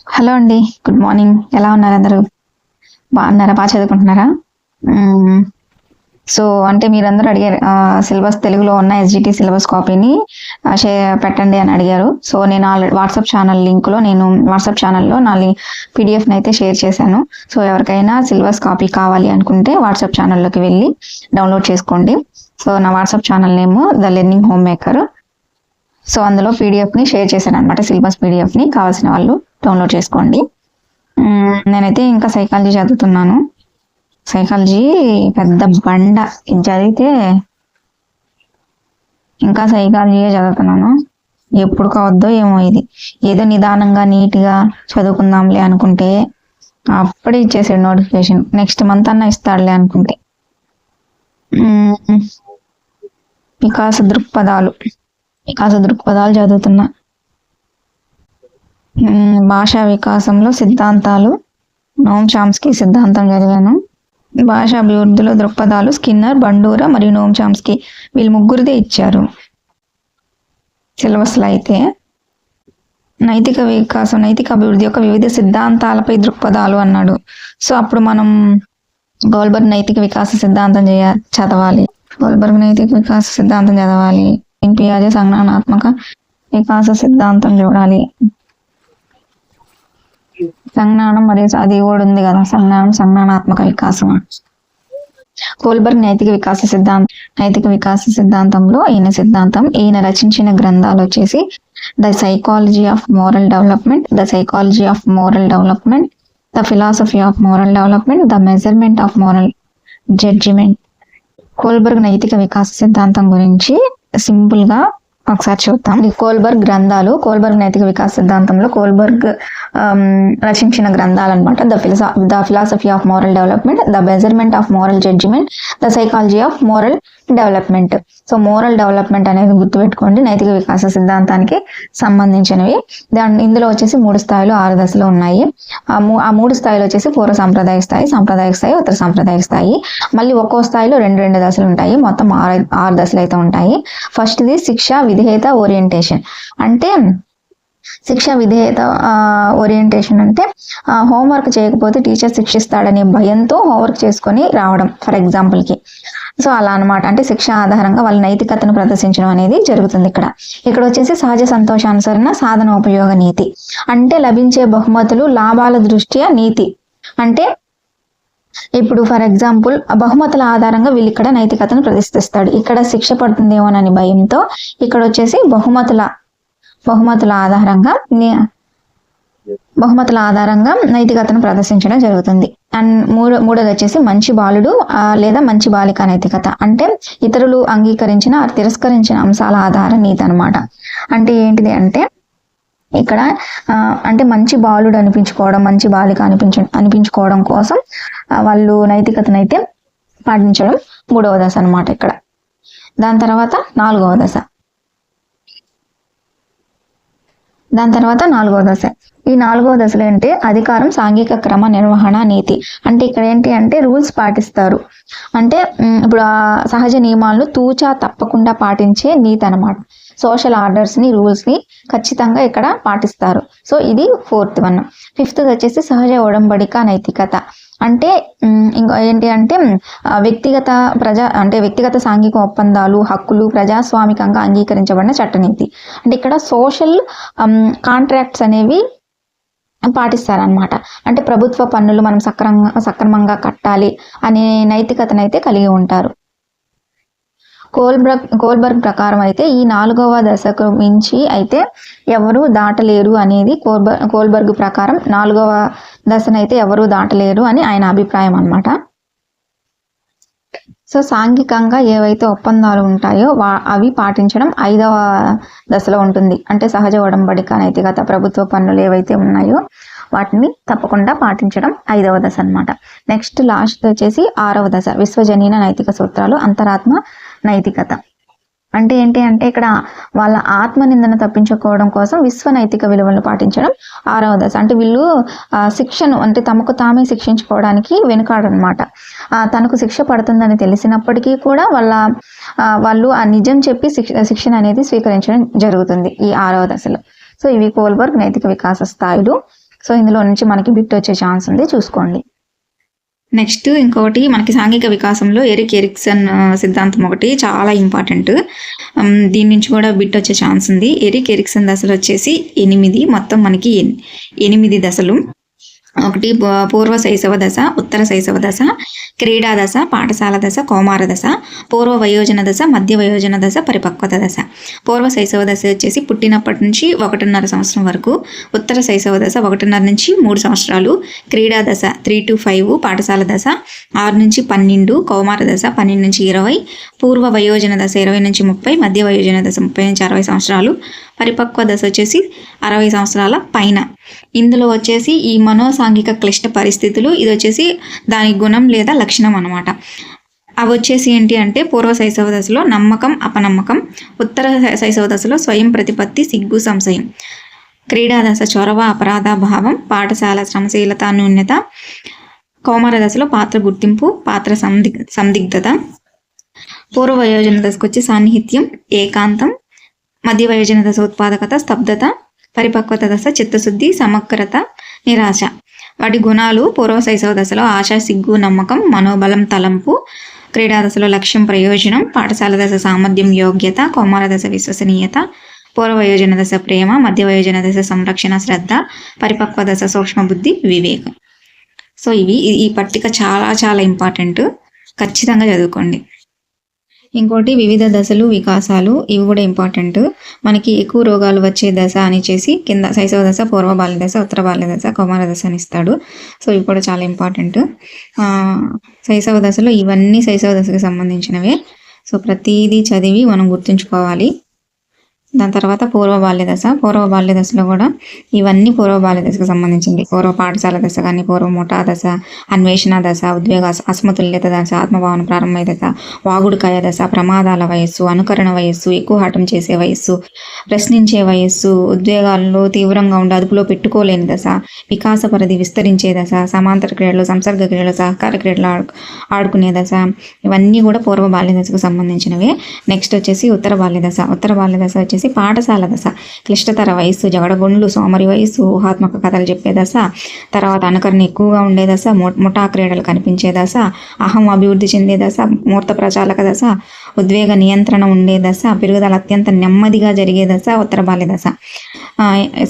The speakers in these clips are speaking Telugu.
హలో అండి. Good morning. ఎలా ఉన్నారు అందరూ? బాగున్నారా? బాగా చదువుకుంటున్నారా? హ్మ్. సో, అంటే మీరందరూ అడిగారు సిలబస్ తెలుగులో ఉన్న ఎస్‌జిటి సిలబస్ కాపీని పెట్టండి అని అడిగారు. సో, నేను వాట్సాప్ ఛానల్ లింక్‌లో వాట్సాప్ ఛానల్‌లో పీడీఎఫ్‌నైతే షేర్ చేశాను. సో, ఎవరికైనా సిలబస్ కాపీ కావాలి అనుకుంటే వాట్సాప్ ఛానల్‌లోకి వెళ్ళి డౌన్‌లోడ్ చేసుకోండి. సో, నా WhatsApp channel name the learning home maker. So, అందులో పీడీఎఫ్‌ని షేర్ చేశాననమాట. సిలబస్ పీడీఎఫ్‌ని కావాల్సిన వాళ్ళు డౌన్‌లోడ్ చేసుకోండి. నేనైతే ఇంకా సైకాలజీ చదువుతున్నాను. సైకాలజీ పెద్ద బండ. ఇది చదివితే ఇంకా సైకాలజీయే చదువుతున్నాను. ఎప్పుడు కావద్దో ఏమో ఇది. ఏదో నిదానంగా నీట్‌గా చదువుకుందాంలే అనుకుంటే అప్పుడే ఇచ్చేసాడు నోటిఫికేషన్. నెక్స్ట్ మంత్ అన్నా ఇస్తాడులే అనుకుంటే. వికాస దృక్పథాలు చదువుతున్నా. భాషా వికాసంలో సిద్ధాంతాలు నోమ్ చామ్స్కీ సిద్ధాంతం చదివాను. భాషా అభివృద్ధిలో దృక్పథాలు స్కిన్నర్, బండూరా మరియు నోమ్ చామ్స్కీ వీళ్ళు ముగ్గురిదే ఇచ్చారు సిలబస్లో. అయితే నైతిక వికాసం, నైతిక అభివృద్ధి యొక్క వివిధ సిద్ధాంతాలపై దృక్పథాలు అన్నాడు. సో అప్పుడు మనం గోల్బర్గ్ నైతిక వికాస సిద్ధాంతం చదవాలి. గోల్బర్గ్ నైతిక వికాస సిద్ధాంతం చదవాలి. పియాజే సంజ్ఞానాత్మక వికాస సిద్ధాంతం చూడాలి. సంజ్ఞానం మరియు అది కూడా ఉంది కదా, సంజ్ఞానాత్మక వికాసం. గోల్బర్గ్ నైతిక వికాస సిద్ధాంతంలో ఈయన రచించిన గ్రంథాలు వచ్చేసి the psychology of moral development, the philosophy of moral development, the measurement of moral judgement. Kohlberg నైతిక వికాస సిద్ధాంతం గురించి సింపుల్ గా ఒకసారి చూద్దాం. కోల్బర్గ్ గ్రంథాలు, కోల్బర్గ్ నైతిక వికాస సిద్ధాంతంలో కోల్బర్గ్ రచించిన గ్రంథాలు అనమాట. The philosophy of moral development, the measurement of moral judgement, the psychology of moral development. So moral development అనేది గుర్తుపెట్టుకోండి, నైతిక వికాస సిద్ధాంతానికి సంబంధించినవి. ఇందులో వచ్చేసి 3 స్థాయిలు 6 దశలు ఉన్నాయి. ఆ 3 స్థాయిలు వచ్చేసి పూర్వ సాంప్రదాయక స్థాయి, ఉత్తర సాంప్రదాయక స్థాయి. మళ్ళీ ఒక్కో స్థాయిలో 2 దశలు ఉంటాయి. మొత్తం 6 దశలు అయితే ఉంటాయి. ఫస్ట్ది శిక్ష విధేయత ఓరియంటేషన్. అంటే శిక్ష విధేయత ఓరియంటేషన్ అంటే హోంవర్క్ చేయకపోతే టీచర్ శిక్షిస్తాడనే భయంతో హోంవర్క్ చేసుకొని రావడం, ఫర్ ఎగ్జాంపుల్కి. సో అలా అనమాట. అంటే శిక్ష ఆధారంగా వాళ్ళ నైతికతను ప్రదర్శించడం అనేది జరుగుతుంది. ఇక్కడ వచ్చేసి సహజ సంతోషానుసరణ సాధన ఉపయోగ నీతి. అంటే లభించే బహుమతులు లాభాల దృష్ట్యా నీతి. అంటే ఇప్పుడు ఫర్ ఎగ్జాంపుల్ బహుమతుల ఆధారంగా వీళ్ళు ఇక్కడ నైతికతను ప్రదర్శిస్తాడు. ఇక్కడ శిక్ష పడుతుందేమోనని భయంతో ఇక్కడ వచ్చేసి బహుమతుల ఆధారంగా నైతికతను ప్రదర్శించడం జరుగుతుంది. అండ్ మూడోది వచ్చేసి మంచి బాలుడు లేదా మంచి బాలిక నైతికత. అంటే ఇతరులు అంగీకరించిన తిరస్కరించిన అంశాల ఆధార నీతి అనమాట. అంటే ఏంటిది అంటే ఇక్కడ అంటే మంచి బాలుడు అనిపించుకోవడం, మంచి బాలిక అనిపించుకోవడం కోసం వాళ్ళు నైతికతనైతే పాటించడం 3వ దశ అనమాట ఇక్కడ. దాని తర్వాత 4వ దశ. ఈ 4వ దశలో అంటే అధికారం, సాంఘిక క్రమ నిర్వహణ నీతి. అంటే ఇక్కడ ఏంటి అంటే రూల్స్ పాటిస్తారు. అంటే ఇప్పుడు ఆ సహజ నియమాలను తూచా తప్పకుండా పాటించే నీతి అనమాట. సోషల్ ఆర్డర్స్ని, రూల్స్ని ఖచ్చితంగా ఇక్కడ పాటిస్తారు. సో ఇది 4th వన్. 5th వచ్చేసి సహజ ఒడంబడిక నైతికత. అంటే ఇంకా ఏంటి అంటే వ్యక్తిగత సాంఘిక ఒప్పందాలు, హక్కులు ప్రజాస్వామికంగా అంగీకరించబడిన చట్టనీతి. అంటే ఇక్కడ సోషల్ కాంట్రాక్ట్స్ అనేవి పాటిస్తారనమాట. అంటే ప్రభుత్వ పన్నులు మనం సక్రమంగా కట్టాలి అనే నైతికతనైతే కలిగి ఉంటారు. కోల్బర్గ్ ప్రకారం అయితే ఈ 4వ దశకు మించి అయితే ఎవరు దాటలేరు అనేది కోల్బర్గ్ ప్రకారం 4వ దశనైతే ఎవరు దాటలేరు అని ఆయన అభిప్రాయం అన్నమాట. సో సాంఘికంగా ఏవైతే ఒప్పందాలు ఉంటాయో అవి పాటించడం 5వ దశలో ఉంటుంది. అంటే సహజ ఒడంబడిక నైతికత, ప్రభుత్వ పన్నులు ఏవైతే ఉన్నాయో వాటిని తప్పకుండా పాటించడం 5వ దశ అనమాట. నెక్స్ట్ లాస్ట్ వచ్చేసి 6వ దశ, విశ్వజనీన నైతిక సూత్రాలు, అంతరాత్మ నైతికత. అంటే ఏంటి అంటే ఇక్కడ వాళ్ళ ఆత్మ నిందన తప్పించుకోవడం కోసం విశ్వ నైతిక విలువలను పాటించడం 6వ దశ. అంటే వీళ్ళు శిక్షను అంటే తమకు తామే శిక్షించుకోవడానికి వెనుకాడనమాట. తనకు శిక్ష పడుతుందని తెలిసినప్పటికీ కూడా వాళ్ళు ఆ నిజం చెప్పి శిక్షణ అనేది స్వీకరించడం జరుగుతుంది ఈ 6వ దశలో. సో ఇవి కోల్బర్గ్ నైతిక వికాస స్థాయిలు. సో ఇందులో నుంచి మనకి బిట్ వచ్చే ఛాన్స్ ఉంది, చూసుకోండి. నెక్స్ట్ ఇంకొకటి మనకి సాంఘిక వికాసంలో ఎరిక్ ఎరిక్సన్ సిద్ధాంతం ఒకటి చాలా ఇంపార్టెంట్. దీని నుంచి కూడా బిట్ వచ్చే ఛాన్స్ ఉంది. ఎరిక్ ఎరిక్సన్ దశలు వచ్చేసి 8, మొత్తం మనకి 8 దశలు. ఒకటి పూర్వ శైశవ దశ, ఉత్తర శైశవ దశ, క్రీడా దశ, పాఠశాల దశ, కౌమార దశ, పూర్వ వయోజన దశ, మధ్య వయోజన దశ, పరిపక్వత దశ. పూర్వ శైశవ దశ వచ్చేసి పుట్టినప్పటి నుంచి 1.5 సంవత్సరం వరకు, ఉత్తర శైశవ దశ 1.5 నుంచి 3 సంవత్సరాలు, క్రీడా దశ 3 to 5, పాఠశాల దశ 6 నుంచి 12, కౌమార దశ 12 నుంచి 20, పూర్వ వయోజన దశ 20 నుంచి 30, మధ్య వయోజన దశ 30 నుంచి 60 సంవత్సరాలు, పరిపక్వ దశ వచ్చేసి 60 సంవత్సరాల పైన. ఇందులో వచ్చేసి ఈ మనోసాంఘిక క్లిష్ట పరిస్థితులు, ఇది వచ్చేసి దాని గుణం లేదా లక్షణం అన్నమాట. అవి వచ్చేసి ఏంటి అంటే పూర్వ శైశవ దశలో నమ్మకం, అపనమ్మకం, ఉత్తర శైశవ దశలో స్వయం ప్రతిపత్తి, సిగ్గు, సంశయం, క్రీడా దశ చొరవ, అపరాధ భావం, పాఠశాల శ్రమశీలత, న్యూన్యత, కౌమార దశలో పాత్ర గుర్తింపు, పాత్ర సందిగ్ధత, పూర్వ వయోజన దశకు వచ్చి సాన్నిహిత్యం, ఏకాంతం, మధ్య వయోజన దశ ఉత్పాదకత, స్తబ్దత, పరిపక్వత దశ చిత్తశుద్ధి, సమగ్రత, నిరాశ. వాటి గుణాలు పూర్వ శైశవ దశలో ఆశ, సిగ్గు, నమ్మకం, మనోబలం, తలంపు, క్రీడా దశలో లక్ష్యం, ప్రయోజనం, పాఠశాల దశ సామర్థ్యం, యోగ్యత, కౌమార దశ విశ్వసనీయత, పూర్వ వయోజన దశ ప్రేమ, మధ్య వయోజన దశ సంరక్షణ, శ్రద్ధ, పరిపక్వ దశ సూక్ష్మ బుద్ధి, వివేకం. సో ఈ పట్టిక చాలా చాలా ఇంపార్టెంట్, ఖచ్చితంగా చదువుకోండి. ఇంకోటి వివిధ దశలు, వికాసాలు, ఇవి కూడా ఇంపార్టెంట్. మనకి ఎక్కువ రోగాలు వచ్చే దశ అని చేసి కింద శైశవ దశ, పూర్వ బాల్య దశ, ఉత్తర బాల్య దశ, కౌమార దశ అని ఇస్తాడు. సో ఇవి కూడా చాలా ఇంపార్టెంట్. శైశవ దశలో ఇవన్నీ శైశవ దశకి సంబంధించినవే. సో ప్రతిదీ చదివి మనం గుర్తుంచుకోవాలి. దాని తర్వాత పూర్వ బాల్య దశ. పూర్వ బాల్య దశలో కూడా ఇవన్నీ పూర్వ బాల్య దశకు సంబంధించింది. పూర్వ పాఠశాల దశ కానీ, పూర్వ ముఠా దశ, అన్వేషణ దశ, ఉద్వేగ అసమతుల్యత దశ, ఆత్మభావన ప్రారంభ దశ, వాగుడుకాయ దశ, ప్రమాదాల వయస్సు, అనుకరణ వయస్సు, ఎక్కువ హఠం చేసే వయస్సు, ప్రశ్నించే వయస్సు, ఉద్వేగాల్లో తీవ్రంగా ఉండి అదుపులో పెట్టుకోలేని దశ, వికాస పరిధి విస్తరించే దశ, సమాంతర క్రీడలు, సంసర్గ క్రీడలు, సహకార క్రీడలు ఆడుకునే దశ, ఇవన్నీ కూడా పూర్వ బాల్య దశకు సంబంధించినవే. నెక్స్ట్ వచ్చేసి ఉత్తర బాల్య దశ. ఉత్తర బాల్య దశ వచ్చేసి పాఠశాల దశ, క్లిష్టతర వయస్సు, జగడగొండ్లు, సోమరి వయస్సు, ఊహాత్మక కథలు చెప్పే దశ, తర్వాత అనుకరణ ఎక్కువగా ఉండే దశ, ముఠా క్రీడలు కనిపించే దశ, అహం అభివృద్ధి చెందే దశ, మూర్త ప్రచాలక దశ, ఉద్వేగ నియంత్రణ ఉండే దశ, పెరుగుదల అత్యంత నెమ్మదిగా జరిగే దశ ఉత్తర బాల్య దశ.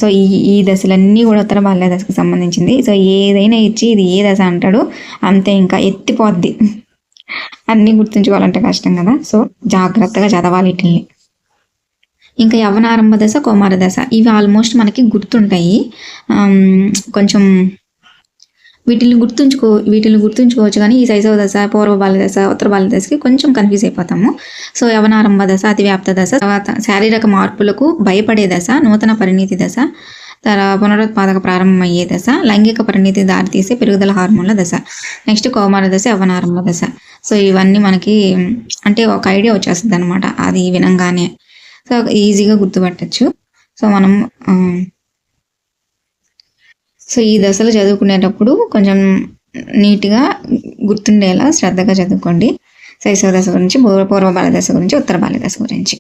సో ఈ దశలన్నీ కూడా ఉత్తర బాల్య దశకు సంబంధించింది. సో ఏదైనా ఇచ్చి ఇది ఏ దశ అంటాడు అంతే, ఇంకా ఎత్తిపోద్ది. అన్నీ గుర్తుంచుకోవాలంటే కష్టం కదా. సో జాగ్రత్తగా చదవాలి వీటిని. ఇంకా యవ్వనారంభ దశ, కౌమార దశ, ఇవి ఆల్మోస్ట్ మనకి గుర్తుంటాయి. కొంచెం వీటిని గుర్తుంచుకోవచ్చు కానీ ఈ శైశవ దశ, పూర్వ బాల్య దశ, ఉత్తర బాల్య దశకి కొంచెం కన్ఫ్యూజ్ అయిపోతాము. సో యవ్వనారంభ దశ, అతివ్యాప్త దశ, తర్వాత శారీరక మార్పులకు భయపడే దశ, నూతన పరిణీతి దశ, పునరుత్పాదక ప్రారంభమయ్యే దశ, లైంగిక పరిణితి దారితీసే పెరుగుదల హార్మోన్ల దశ, నెక్స్ట్ కౌమార దశ, యవ్వనారంభ దశ. సో ఇవన్నీ మనకి అంటే ఒక ఐడియా వచ్చేస్తుంది అనమాట అది వినంగానే. సో ఈజీగా గుర్తుపట్టచ్చు. సో మనం ఈ దశలు చదువుకునేటప్పుడు కొంచెం నీట్గా గుర్తుండేలా శ్రద్ధగా చదువుకోండి. శైశవ దశ గురించి, పూర్వ బాల్య దశ గురించి, ఉత్తర బాల్య దశ గురించి.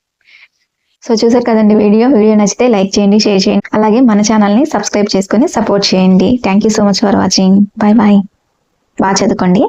సో చూసారు కదండి వీడియో నచ్చితే లైక్ చేయండి, షేర్ చేయండి, అలాగే మన ఛానల్ని సబ్స్క్రైబ్ చేసుకొని సపోర్ట్ చేయండి. Thank you so much for watching. Bye bye. బాగా చదువుకోండి.